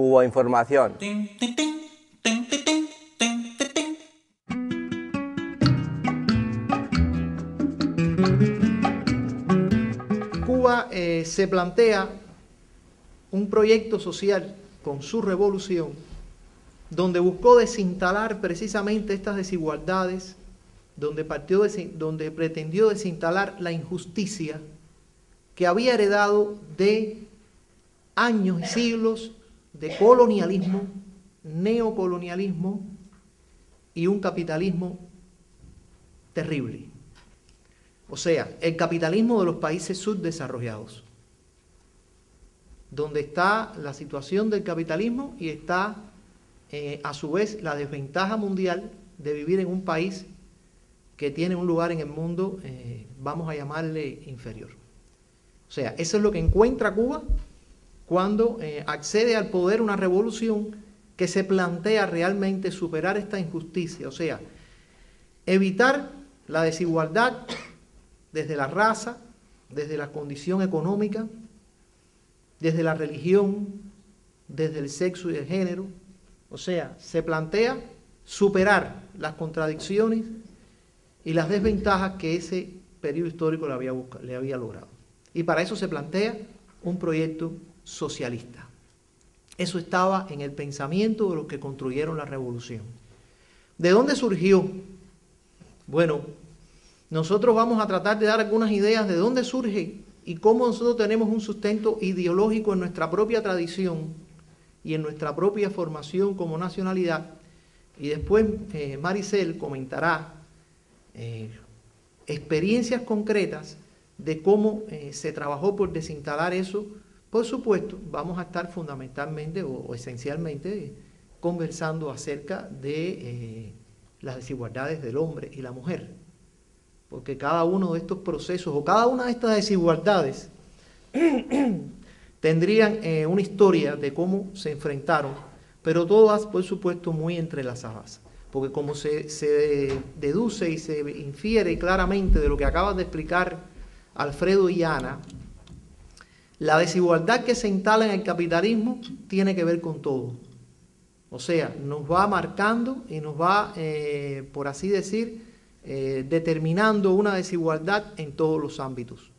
Cuba Información. Cuba se plantea un proyecto social con su revolución donde buscó desinstalar precisamente estas desigualdades, donde pretendió desinstalar la injusticia que había heredado de años y siglos de colonialismo, neocolonialismo y un capitalismo terrible. O sea, el capitalismo de los países subdesarrollados, donde está la situación del capitalismo y está a su vez la desventaja mundial de vivir en un país que tiene un lugar en el mundo, vamos a llamarle inferior. O sea, eso es lo que encuentra Cuba cuando accede al poder una revolución que se plantea realmente superar esta injusticia, o sea, evitar la desigualdad desde la raza, desde la condición económica, desde la religión, desde el sexo y el género. O sea, se plantea superar las contradicciones y las desventajas que ese periodo histórico le había logrado. Y para eso se plantea un proyecto socialista. Eso estaba en el pensamiento de los que construyeron la revolución. ¿De dónde surgió? Bueno, nosotros vamos a tratar de dar algunas ideas de dónde surge y cómo nosotros tenemos un sustento ideológico en nuestra propia tradición y en nuestra propia formación como nacionalidad. Y después Maricel comentará experiencias concretas de cómo se trabajó por desinstalar eso. Por supuesto, vamos a estar fundamentalmente o esencialmente conversando acerca de las desigualdades del hombre y la mujer. Porque cada uno de estos procesos o cada una de estas desigualdades tendrían una historia de cómo se enfrentaron, pero todas, por supuesto, muy entrelazadas. Porque como se deduce y se infiere claramente de lo que acaban de explicar Alfredo y Ana, la desigualdad que se instala en el capitalismo tiene que ver con todo. O sea, nos va marcando y nos va, por así decir, determinando una desigualdad en todos los ámbitos,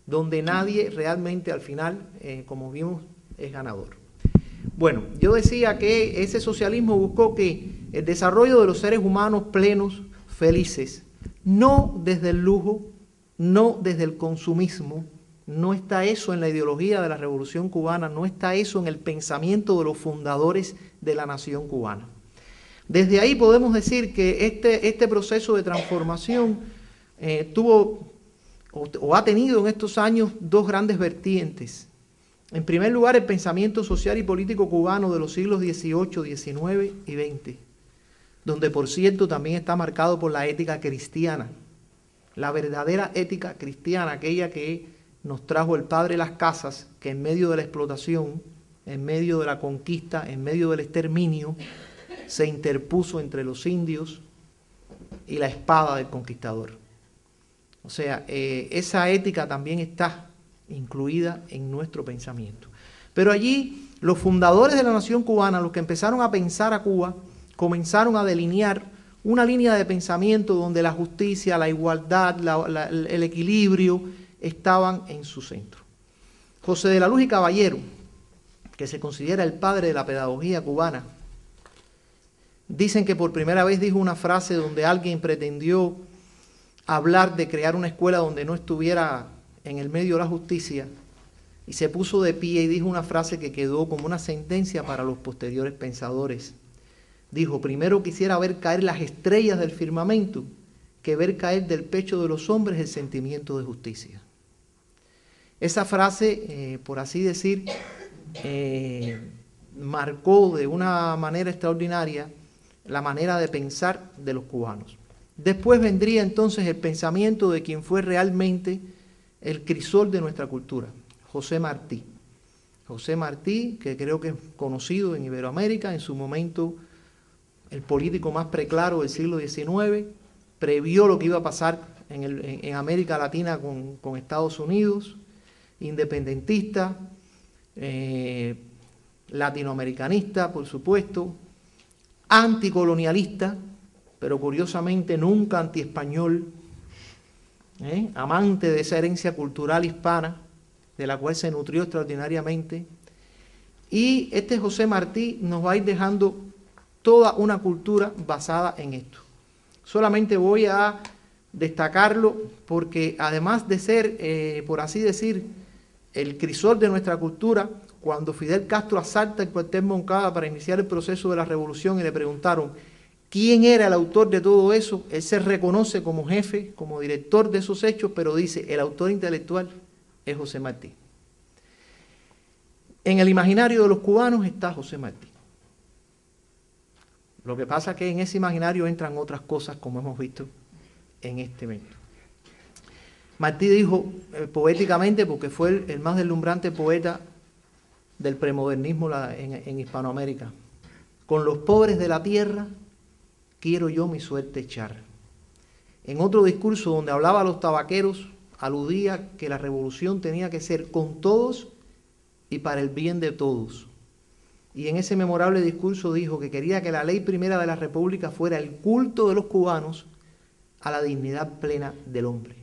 donde nadie realmente al final, como vimos, es ganador. Bueno, yo decía que ese socialismo buscó que el desarrollo de los seres humanos plenos, felices, no desde el lujo, no desde el consumismo, no está eso en la ideología de la Revolución Cubana, no está eso en el pensamiento de los fundadores de la nación cubana. Desde ahí podemos decir que este proceso de transformación tuvo o ha tenido en estos años dos grandes vertientes. En primer lugar, el pensamiento social y político cubano de los siglos XVIII, XIX y XX, donde por cierto también está marcado por la ética cristiana, la verdadera ética cristiana, aquella que nos trajo el Padre Las Casas, que en medio de la explotación, en medio de la conquista, en medio del exterminio, se interpuso entre los indios y la espada del conquistador. O sea, esa ética también está incluida en nuestro pensamiento. Pero allí los fundadores de la nación cubana, los que empezaron a pensar a Cuba, comenzaron a delinear una línea de pensamiento donde la justicia, la igualdad, el equilibrio estaban en su centro. José de la Luz y Caballero, que se considera el padre de la pedagogía cubana, dicen que por primera vez dijo una frase donde alguien pretendió hablar de crear una escuela donde no estuviera en el medio de la justicia, y se puso de pie y dijo una frase que quedó como una sentencia para los posteriores pensadores. Dijo: primero quisiera ver caer las estrellas del firmamento que ver caer del pecho de los hombres el sentimiento de justicia. Esa frase, por así decir, marcó de una manera extraordinaria la manera de pensar de los cubanos. Después vendría entonces el pensamiento de quien fue realmente el crisol de nuestra cultura, José Martí. José Martí, que creo que es conocido en Iberoamérica, en su momento el político más preclaro del siglo XIX, previó lo que iba a pasar en América Latina con Estados Unidos, independentista, latinoamericanista, por supuesto, anticolonialista, pero curiosamente nunca antiespañol, amante de esa herencia cultural hispana, de la cual se nutrió extraordinariamente. Y este José Martí nos va a ir dejando toda una cultura basada en esto. Solamente voy a destacarlo porque además de ser, por así decir, el crisol de nuestra cultura, cuando Fidel Castro asalta el cuartel Moncada para iniciar el proceso de la revolución y le preguntaron quién era el autor de todo eso, él se reconoce como jefe, como director de esos hechos, pero dice, el autor intelectual es José Martí. En el imaginario de los cubanos está José Martí. Lo que pasa es que en ese imaginario entran otras cosas, como hemos visto en este evento. Martí dijo poéticamente, porque fue el más deslumbrante poeta del premodernismo en Hispanoamérica, con los pobres de la tierra quiero yo mi suerte echar. En otro discurso donde hablaba a los tabaqueros, aludía que la revolución tenía que ser con todos y para el bien de todos. Y en ese memorable discurso dijo que quería que la ley primera de la República fuera el culto de los cubanos a la dignidad plena del hombre.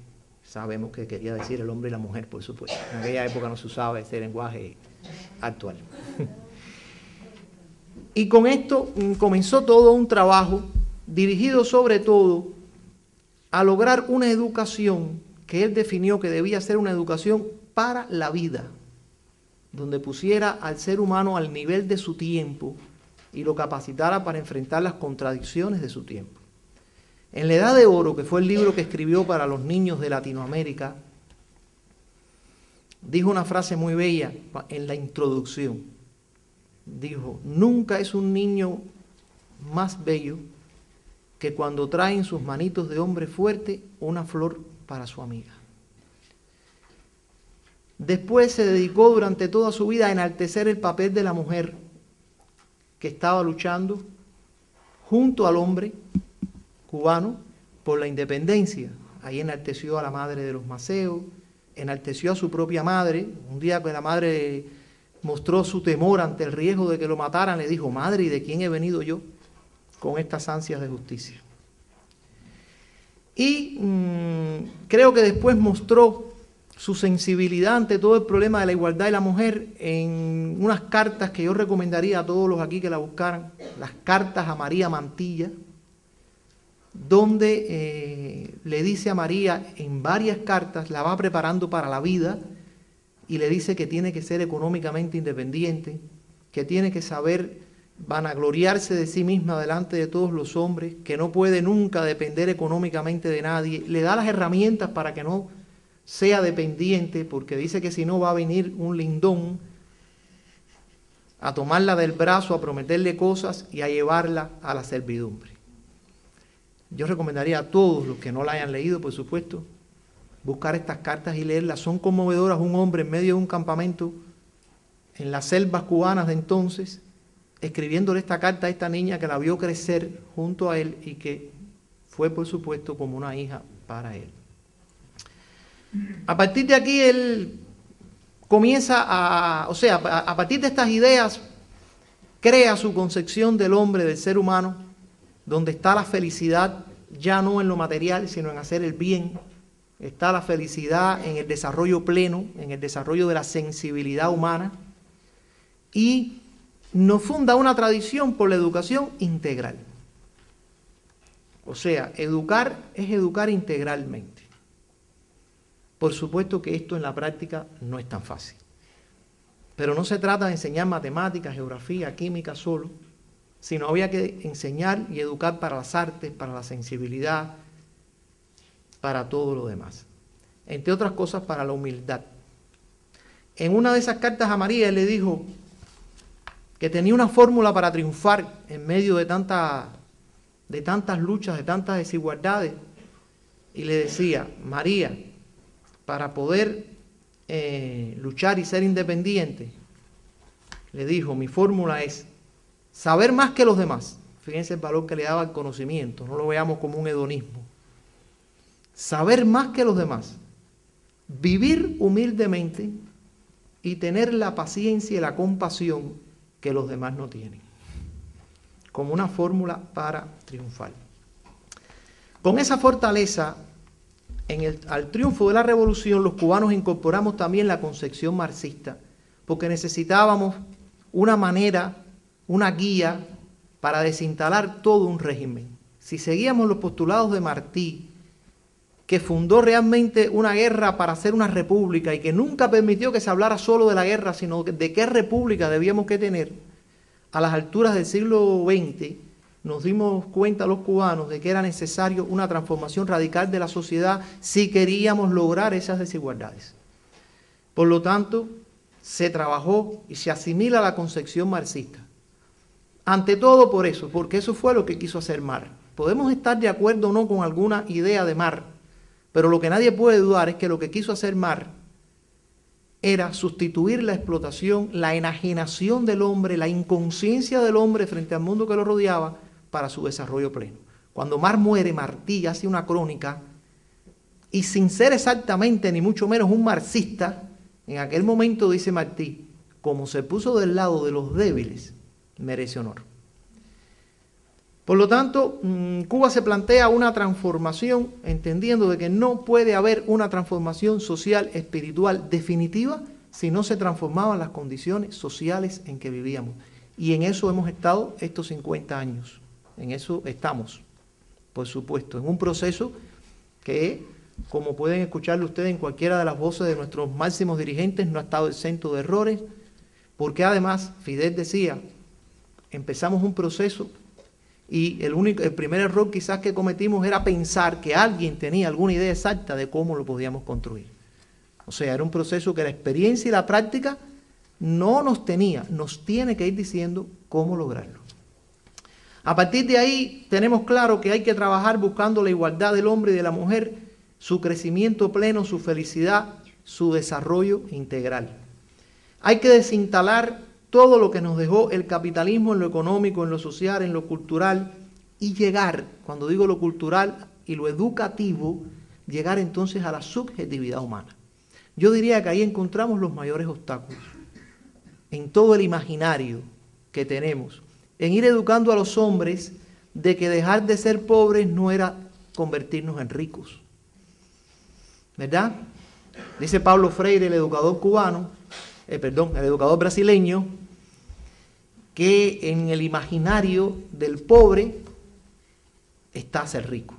Sabemos que quería decir el hombre y la mujer, por supuesto. En aquella época no se usaba ese lenguaje actual. Y con esto comenzó todo un trabajo dirigido sobre todo a lograr una educación que él definió que debía ser una educación para la vida, donde pusiera al ser humano al nivel de su tiempo y lo capacitara para enfrentar las contradicciones de su tiempo. En la Edad de Oro, que fue el libro que escribió para los niños de Latinoamérica, dijo una frase muy bella en la introducción. Dijo, nunca es un niño más bello que cuando trae en sus manitos de hombre fuerte una flor para su amiga. Después se dedicó durante toda su vida a enaltecer el papel de la mujer que estaba luchando junto al hombre cubano por la independencia. Ahí enalteció a la madre de los Maceos, enalteció a su propia madre. Un día que la madre mostró su temor ante el riesgo de que lo mataran, le dijo, madre, ¿y de quién he venido yo con estas ansias de justicia? Y creo que después mostró su sensibilidad ante todo el problema de la igualdad de la mujer en unas cartas que yo recomendaría a todos los aquí que la buscaran, las cartas a María Mantilla, donde le dice a María en varias cartas, la va preparando para la vida y le dice que tiene que ser económicamente independiente, que tiene que saber vanagloriarse de sí misma delante de todos los hombres, que no puede nunca depender económicamente de nadie, le da las herramientas para que no sea dependiente, porque dice que si no va a venir un lindón a tomarla del brazo, a prometerle cosas y a llevarla a la servidumbre. Yo recomendaría a todos los que no la hayan leído, por supuesto, buscar estas cartas y leerlas. Son conmovedoras. Un hombre en medio de un campamento en las selvas cubanas de entonces, escribiéndole esta carta a esta niña que la vio crecer junto a él y que fue, por supuesto, como una hija para él. A partir de aquí él comienza a partir de estas ideas, crea su concepción del hombre, del ser humano, donde está la felicidad ya no en lo material, sino en hacer el bien. Está la felicidad en el desarrollo pleno, en el desarrollo de la sensibilidad humana. Y nos funda una tradición por la educación integral. O sea, educar es educar integralmente. Por supuesto que esto en la práctica no es tan fácil. Pero no se trata de enseñar matemáticas, geografía, química solo, sino había que enseñar y educar para las artes, para la sensibilidad, para todo lo demás. Entre otras cosas, para la humildad. En una de esas cartas a María, él le dijo que tenía una fórmula para triunfar en medio de tantas luchas, de tantas desigualdades. Y le decía, María, para poder luchar y ser independiente, le dijo, mi fórmula es saber más que los demás. Fíjense el valor que le daba al conocimiento, no lo veamos como un hedonismo. Saber más que los demás, vivir humildemente y tener la paciencia y la compasión que los demás no tienen, como una fórmula para triunfar. Con esa fortaleza, al triunfo de la revolución, los cubanos incorporamos también la concepción marxista, porque necesitábamos una manera, una guía para desinstalar todo un régimen. Si seguíamos los postulados de Martí, que fundó realmente una guerra para hacer una república y que nunca permitió que se hablara solo de la guerra, sino de qué república debíamos que tener, a las alturas del siglo XX nos dimos cuenta los cubanos de que era necesario una transformación radical de la sociedad si queríamos lograr esas desigualdades. Por lo tanto, se trabajó y se asimila la concepción marxista. Ante todo por eso, porque eso fue lo que quiso hacer Marx. Podemos estar de acuerdo o no con alguna idea de Marx, pero lo que nadie puede dudar es que lo que quiso hacer Marx era sustituir la explotación, la enajenación del hombre, la inconsciencia del hombre frente al mundo que lo rodeaba para su desarrollo pleno. Cuando Marx muere, Martí hace una crónica y sin ser exactamente ni mucho menos un marxista, en aquel momento dice Martí, como se puso del lado de los débiles, merece honor. Por lo tanto, Cuba se plantea una transformación, entendiendo de que no puede haber una transformación social, espiritual definitiva si no se transformaban las condiciones sociales en que vivíamos. Y en eso hemos estado estos 50 años. En eso estamos, por supuesto, en un proceso que, como pueden escucharlo ustedes en cualquiera de las voces de nuestros máximos dirigentes, no ha estado exento de errores, porque además, Fidel decía, empezamos un proceso y el primer error quizás que cometimos era pensar que alguien tenía alguna idea exacta de cómo lo podíamos construir. O sea, era un proceso que la experiencia y la práctica no nos tiene que ir diciendo cómo lograrlo. A partir de ahí tenemos claro que hay que trabajar buscando la igualdad del hombre y de la mujer, su crecimiento pleno, su felicidad, su desarrollo integral. Hay que desinstalar todo lo que nos dejó el capitalismo en lo económico, en lo social, en lo cultural, y llegar, cuando digo lo cultural y lo educativo, llegar entonces a la subjetividad humana. Yo diría que ahí encontramos los mayores obstáculos, en todo el imaginario que tenemos, en ir educando a los hombres de que dejar de ser pobres no era convertirnos en ricos. ¿Verdad? Dice Paulo Freire, el educador cubano, el educador brasileño, que en el imaginario del pobre está ser rico.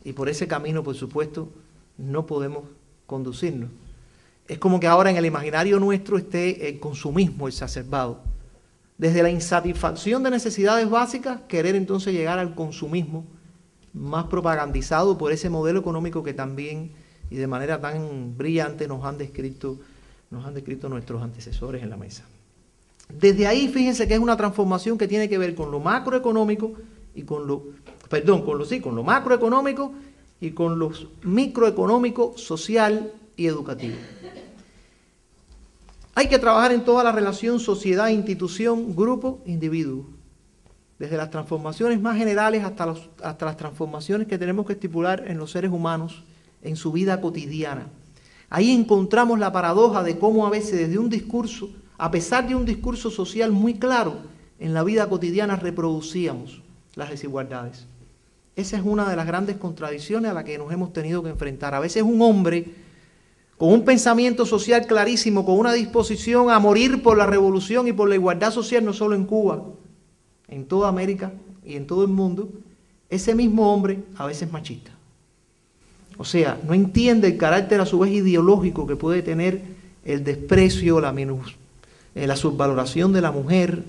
Y por ese camino, por supuesto, no podemos conducirnos. Es como que ahora en el imaginario nuestro esté el consumismo exacerbado. Desde la insatisfacción de necesidades básicas, querer entonces llegar al consumismo más propagandizado por ese modelo económico que también y de manera tan brillante nos han descrito nuestros antecesores en la mesa. Desde ahí, fíjense que es una transformación que tiene que ver con lo macroeconómico y con lo macroeconómico y con lo microeconómico, social y educativo. Hay que trabajar en toda la relación sociedad, institución, grupo, individuo. Desde las transformaciones más generales hasta las transformaciones que tenemos que estipular en los seres humanos en su vida cotidiana. Ahí encontramos la paradoja de cómo a veces desde un discurso, a pesar de un discurso social muy claro, en la vida cotidiana reproducíamos las desigualdades. Esa es una de las grandes contradicciones a las que nos hemos tenido que enfrentar. A veces un hombre con un pensamiento social clarísimo, con una disposición a morir por la revolución y por la igualdad social, no solo en Cuba, en toda América y en todo el mundo, ese mismo hombre a veces machista. O sea, no entiende el carácter a su vez ideológico que puede tener el desprecio, la subvaloración de la mujer.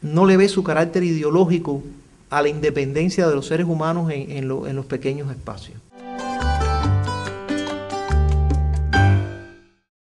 No le ve su carácter ideológico a la independencia de los seres humanos en los pequeños espacios.